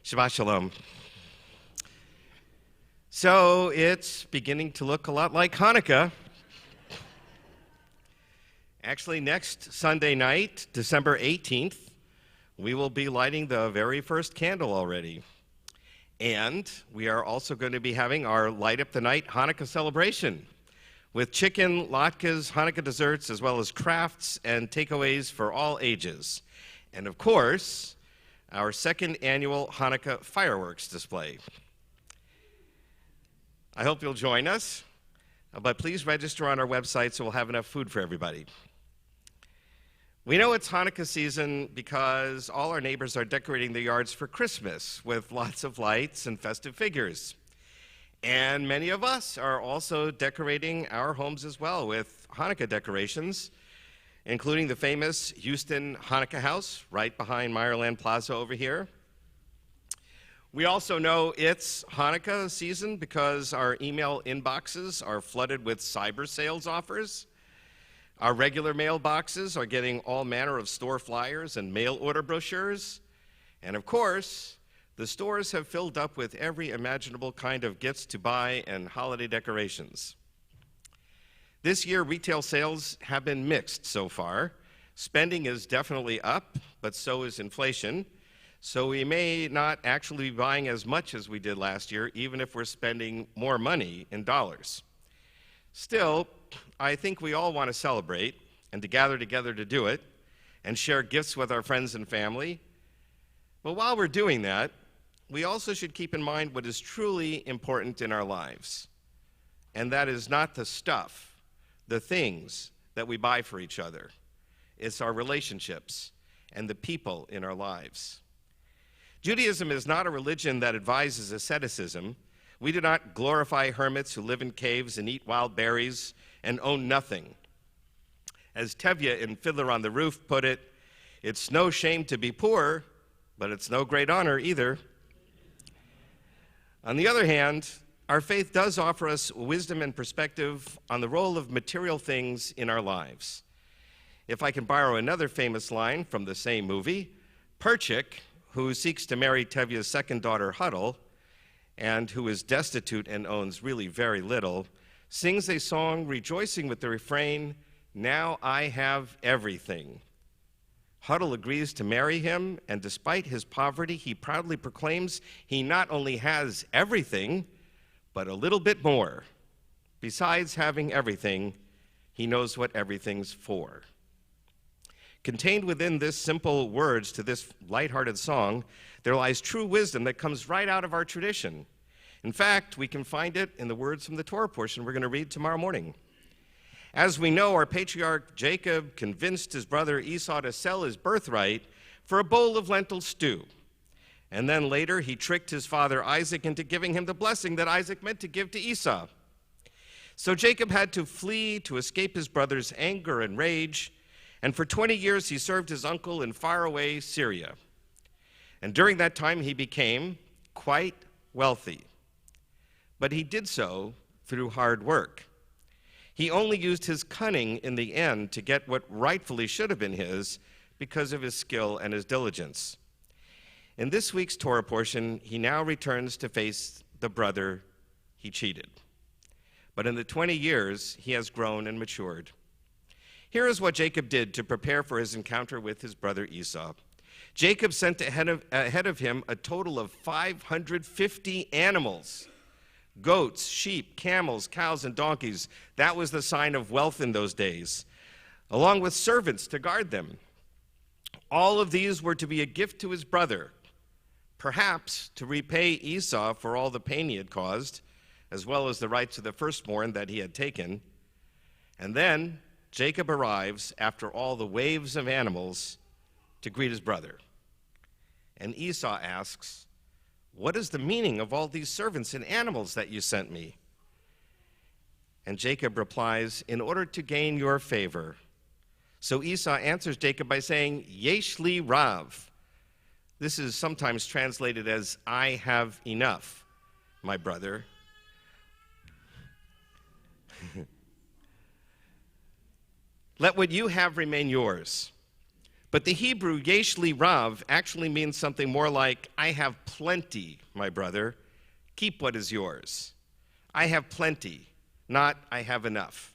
Shabbat Shalom. So it's beginning to look a lot like Hanukkah. Actually, next Sunday night, December 18th, we will be lighting the very first candle already. And we are also going to be having our Light Up the Night Hanukkah celebration with chicken, latkes, Hanukkah desserts, as well as crafts and takeaways for all ages. And of course, our second annual Hanukkah fireworks display. I hope you'll join us, but please register on our website so we'll have enough food for everybody. We know it's Hanukkah season because all our neighbors are decorating their yards for Christmas with lots of lights and festive figures. And many of us are also decorating our homes as well with Hanukkah decorations, including the famous Houston Hanukkah house right behind Meyerland Plaza over here. We also know it's Hanukkah season because our email inboxes are flooded with cyber sales offers. Our regular mailboxes are getting all manner of store flyers and mail order brochures. And of course, the stores have filled up with every imaginable kind of gifts to buy and holiday decorations. This year, retail sales have been mixed so far. Spending is definitely up, but so is inflation. So we may not actually be buying as much as we did last year, even if we're spending more money in dollars. Still, I think we all want to celebrate and to gather together to do it and share gifts with our friends and family. But while we're doing that, we also should keep in mind what is truly important in our lives. And that is not the stuff, the things that we buy for each other. It's our relationships and the people in our lives. Judaism is not a religion that advises asceticism. We do not glorify hermits who live in caves and eat wild berries and own nothing. As Tevye in Fiddler on the Roof put it, it's no shame to be poor, but it's no great honor either. On the other hand, our faith does offer us wisdom and perspective on the role of material things in our lives. If I can borrow another famous line from the same movie, Perchik, who seeks to marry Tevye's second daughter, Huddle, and who is destitute and owns really very little, sings a song rejoicing with the refrain, "Now I have everything." Huddle agrees to marry him, and despite his poverty, he proudly proclaims he not only has everything, but a little bit more. Besides having everything, he knows what everything's for. Contained within this simple words to this lighthearted song, there lies true wisdom that comes right out of our tradition. In fact, we can find it in the words from the Torah portion we're going to read tomorrow morning. As we know, our patriarch Jacob convinced his brother Esau to sell his birthright for a bowl of lentil stew. And then later, he tricked his father Isaac into giving him the blessing that Isaac meant to give to Esau. So Jacob had to flee to escape his brother's anger and rage, and for 20 years he served his uncle in faraway Syria. And during that time he became quite wealthy. But he did so through hard work. He only used his cunning in the end to get what rightfully should have been his because of his skill and his diligence. In this week's Torah portion, he now returns to face the brother he cheated. But in the 20 years, he has grown and matured. Here is what Jacob did to prepare for his encounter with his brother Esau. Jacob sent ahead of him a total of 550 animals, goats, sheep, camels, cows, and donkeys. That was the sign of wealth in those days, along with servants to guard them. All of these were to be a gift to his brother, perhaps to repay Esau for all the pain he had caused, as well as the rights of the firstborn that he had taken. And then Jacob arrives after all the waves of animals to greet his brother. And Esau asks, "What is the meaning of all these servants and animals that you sent me?" And Jacob replies, "In order to gain your favor." So Esau answers Jacob by saying, "Yesh li rav." This is sometimes translated as, "I have enough, my brother." Let what you have remain yours. But the Hebrew yesh li rav actually means something more like, I have plenty, my brother. Keep what is yours. I have plenty, not I have enough.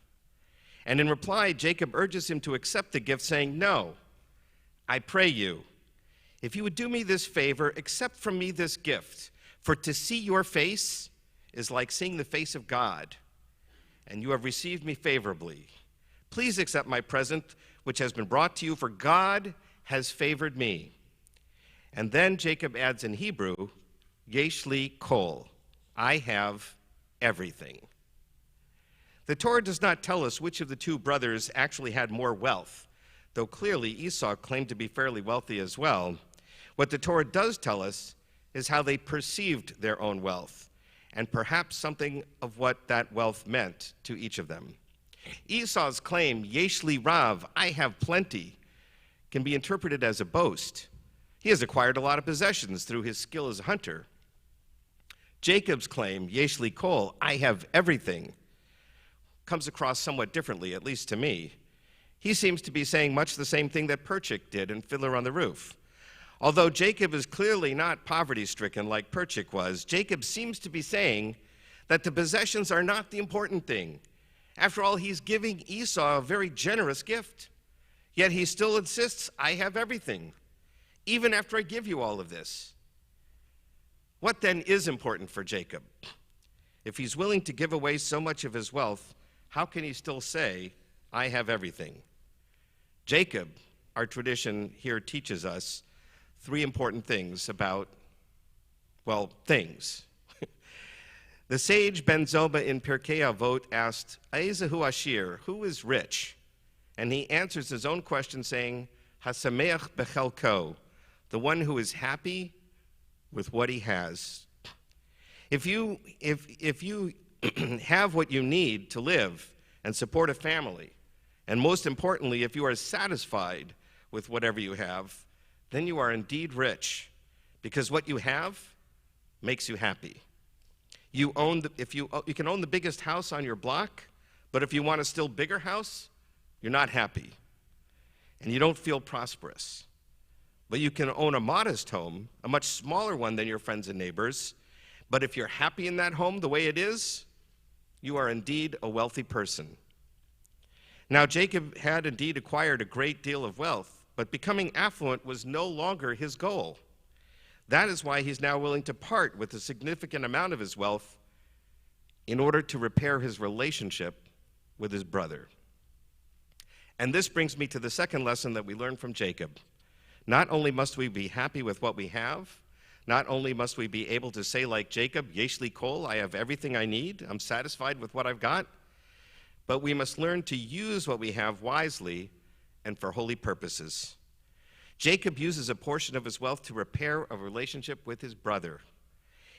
And in reply, Jacob urges him to accept the gift, saying, no, I pray you, if you would do me this favor, accept from me this gift, for to see your face is like seeing the face of God, and you have received me favorably. Please accept my present, which has been brought to you, for God has favored me. And then Jacob adds in Hebrew, yesh li kol, I have everything. The Torah does not tell us which of the two brothers actually had more wealth, though clearly Esau claimed to be fairly wealthy as well. What the Torah does tell us is how they perceived their own wealth, and perhaps something of what that wealth meant to each of them. Esau's claim, yesh li rav, I have plenty, can be interpreted as a boast. He has acquired a lot of possessions through his skill as a hunter. Jacob's claim, yesh li kol, I have everything, comes across somewhat differently, at least to me. He seems to be saying much the same thing that Perchik did in Fiddler on the Roof. Although Jacob is clearly not poverty-stricken like Perchik was, Jacob seems to be saying that the possessions are not the important thing. After all, he's giving Esau a very generous gift. Yet he still insists, I have everything, even after I give you all of this. What then is important for Jacob? If he's willing to give away so much of his wealth, how can he still say, I have everything? Jacob, our tradition here teaches us, three important things about, well, things. The sage Ben Zoma in Pirkei Avot asked, Aizahu Ashir, who is rich? And he answers his own question saying, Hasameach bechelko, the one who is happy with what he has. If you have what you need to live and support a family, and most importantly, if you are satisfied with whatever you have, then you are indeed rich, because what you have makes you happy. You can own the biggest house on your block, but if you want a still bigger house, you're not happy, and you don't feel prosperous. But you can own a modest home, a much smaller one than your friends and neighbors, but if you're happy in that home the way it is, you are indeed a wealthy person. Now, Jacob had indeed acquired a great deal of wealth, but becoming affluent was no longer his goal. That is why he's now willing to part with a significant amount of his wealth in order to repair his relationship with his brother. And this brings me to the second lesson that we learn from Jacob. Not only must we be happy with what we have, not only must we be able to say like Jacob, yesh li kol, I have everything I need, I'm satisfied with what I've got, but we must learn to use what we have wisely and for holy purposes. Jacob uses a portion of his wealth to repair a relationship with his brother.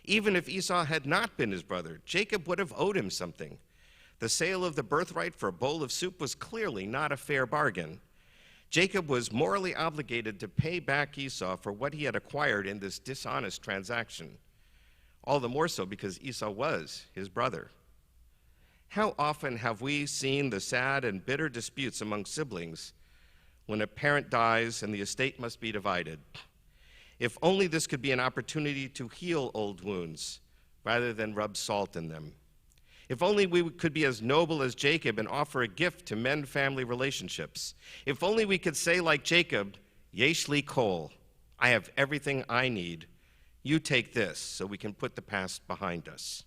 Even if Esau had not been his brother, Jacob would have owed him something. The sale of the birthright for a bowl of soup was clearly not a fair bargain. Jacob was morally obligated to pay back Esau for what he had acquired in this dishonest transaction. All the more so because Esau was his brother. How often have we seen the sad and bitter disputes among siblings when a parent dies and the estate must be divided? If only this could be an opportunity to heal old wounds rather than rub salt in them. If only we could be as noble as Jacob and offer a gift to mend family relationships. If only we could say like Jacob, yesh li kol, I have everything I need. You take this so we can put the past behind us.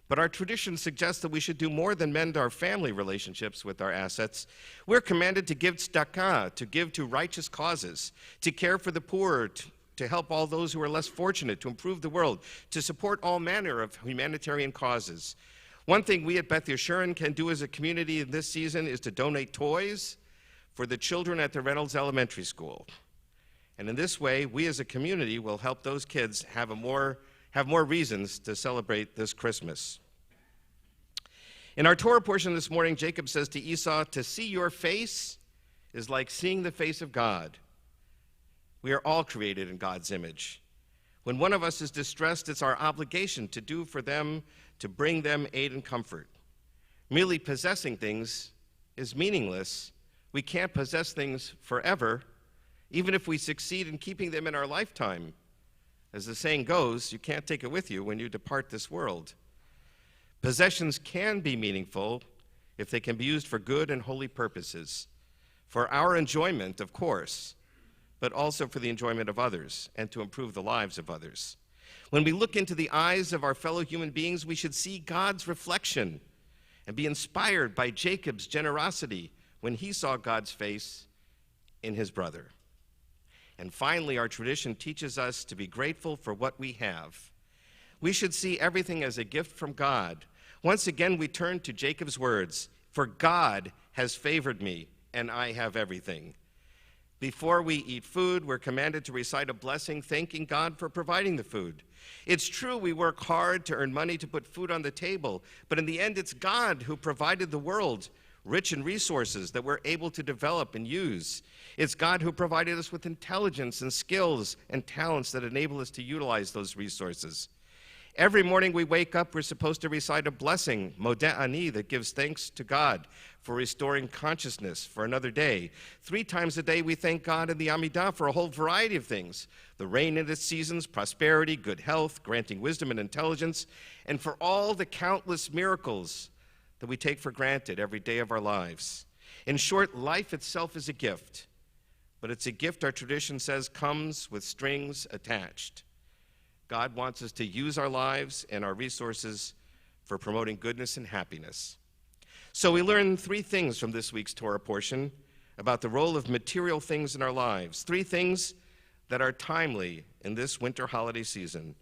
But our tradition suggests that we should do more than mend our family relationships with our assets. We're commanded to give tzedakah, to give to righteous causes, to care for the poor, to help all those who are less fortunate, to improve the world, to support all manner of humanitarian causes. One thing we at Beth Yeshurun can do as a community in this season is to donate toys for the children at the Reynolds Elementary School. And in this way, we as a community will help those kids have more reasons to celebrate this Christmas. In our Torah portion this morning, Jacob says to Esau, to see your face is like seeing the face of God. We are all created in God's image. When one of us is distressed, it's our obligation to do for them, to bring them aid and comfort. Merely possessing things is meaningless. We can't possess things forever even if we succeed in keeping them in our lifetime. As the saying goes, you can't take it with you when you depart this world. Possessions can be meaningful if they can be used for good and holy purposes, for our enjoyment, of course, but also for the enjoyment of others and to improve the lives of others. When we look into the eyes of our fellow human beings, we should see God's reflection and be inspired by Jacob's generosity when he saw God's face in his brother. And finally, our tradition teaches us to be grateful for what we have. We should see everything as a gift from God. Once again, we turn to Jacob's words, "For God has favored me, and I have everything." Before we eat food, we're commanded to recite a blessing thanking God for providing the food. It's true we work hard to earn money to put food on the table, but in the end, it's God who provided the world rich in resources that we're able to develop and use. It's God who provided us with intelligence and skills and talents that enable us to utilize those resources. Every morning we wake up, we're supposed to recite a blessing, Modeh Ani, that gives thanks to God for restoring consciousness for another day. 3 times a day we thank God in the Amidah for a whole variety of things: the rain in its seasons, prosperity, good health, granting wisdom and intelligence, and for all the countless miracles that we take for granted every day of our lives. In short, life itself is a gift, but it's a gift our tradition says comes with strings attached. God wants us to use our lives and our resources for promoting goodness and happiness. So we learn 3 things from this week's Torah portion about the role of material things in our lives, 3 things that are timely in this winter holiday season.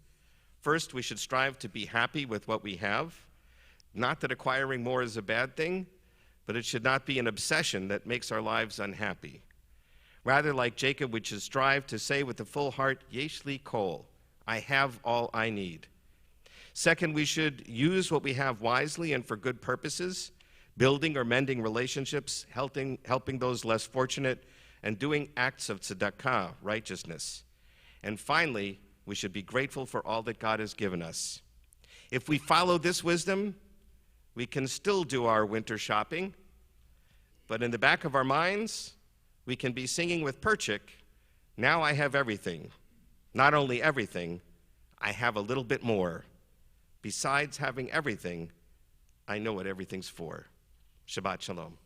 First, we should strive to be happy with what we have. Not that acquiring more is a bad thing, but it should not be an obsession that makes our lives unhappy. Rather, like Jacob, we should strive to say with a full heart, Yesh li kol, I have all I need. Second, we should use what we have wisely and for good purposes, building or mending relationships, helping those less fortunate, and doing acts of tzedakah, righteousness. And finally, we should be grateful for all that God has given us. If we follow this wisdom, we can still do our winter shopping, but in the back of our minds, we can be singing with Perchik, now I have everything. Not only everything, I have a little bit more. Besides having everything, I know what everything's for. Shabbat Shalom.